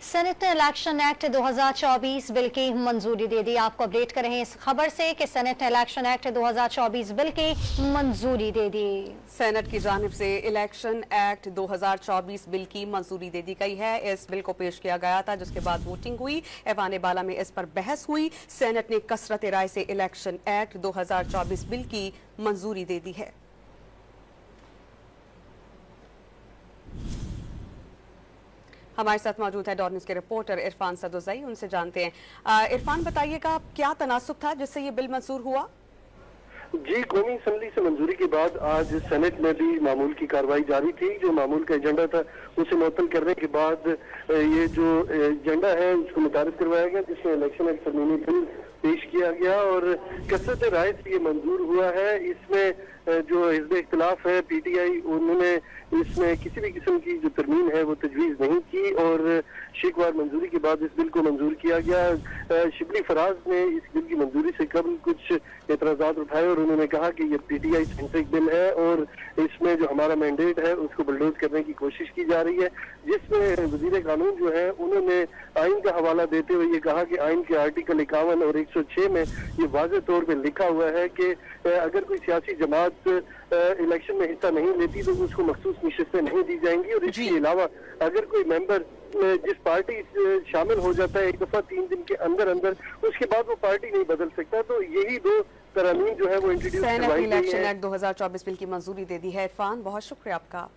Senate ने election act 2024 bill की मंजूरी दे दी। आपको अपडेट कर रहे हैं इस खबर से कि सेनेट ने इलेक्शन एक्ट 2024 बिल की मंजूरी दे दी। सेनेट की जानिब से इलेक्शन एक्ट 2024 बिल की मंजूरी दे दी गई है। इस बिल को पेश किया गया था, जिसके बाद वोटिंग हुई। ऐवान बाला में इस पर बहस हुई। सेनेट ने कसरत राय से इलेक्शन एक्ट 2024 बिल की मंजूरी दे दी है। हमारे साथ मौजूद है डॉन न्यूज़ के रिपोर्टर इरफान सदोजई, उनसे जानते हैं। इरफान, बताइएगा क्या तनासुब था जिससे ये बिल मंजूर हुआ? जी, कौमी असम्बली से मंजूरी के बाद आज सेनेट में भी मामूल की कार्रवाई जारी थी। जो मामूल का एजेंडा था उसे मुअत्तल करने के बाद ये जो एजेंडा है उसको मुतारिफ करवाया गया, जिसमें इलेक्शन एक्ट तरमीमी बिल पेश किया गया और कसरत राय से ये मंजूर हुआ है। इसमें जो हिज़्ब इख्तिलाफ है पीटीआई, उन्होंने इसमें किसी भी किस्म की जो तरमीम है वो तजवीज़ नहीं की और शिकवार मंजूरी के बाद इस बिल को मंजूर किया गया। शिबली फराज ने इस बिल की मंजूरी से कबल कुछ एतराज़ात उठाए और उन्होंने कहा कि ये पीटीआई सेंट्रिक बिल है और इसमें जो हमारा मैंडेट है उसको बुलडोज करने की कोशिश की जा रही है, जिसमें वज़ीर कानून जो है उन्होंने आइन का हवाला देते हुए ये कहा कि आइन के आर्टिकल 51 और 106 में ये वाज़ेह तौर पर लिखा हुआ है कि अगर कोई सियासी जमात इलेक्शन में हिस्सा नहीं लेती तो उसको मखसूस निशस्तें नहीं दी जाएंगी और इसके अलावा अगर कोई मेंबर जिस पार्टी शामिल हो जाता है एक दफा 3 दिन के अंदर अंदर, उसके बाद वो पार्टी नहीं बदल सकता। तो यही दो तरमीम जो है वो इंट्रोड्यूस करवाई गई है। इलेक्शन एक्ट 2024 बिल की मंजूरी दे दी है। इरफान, बहुत शुक्रिया आपका।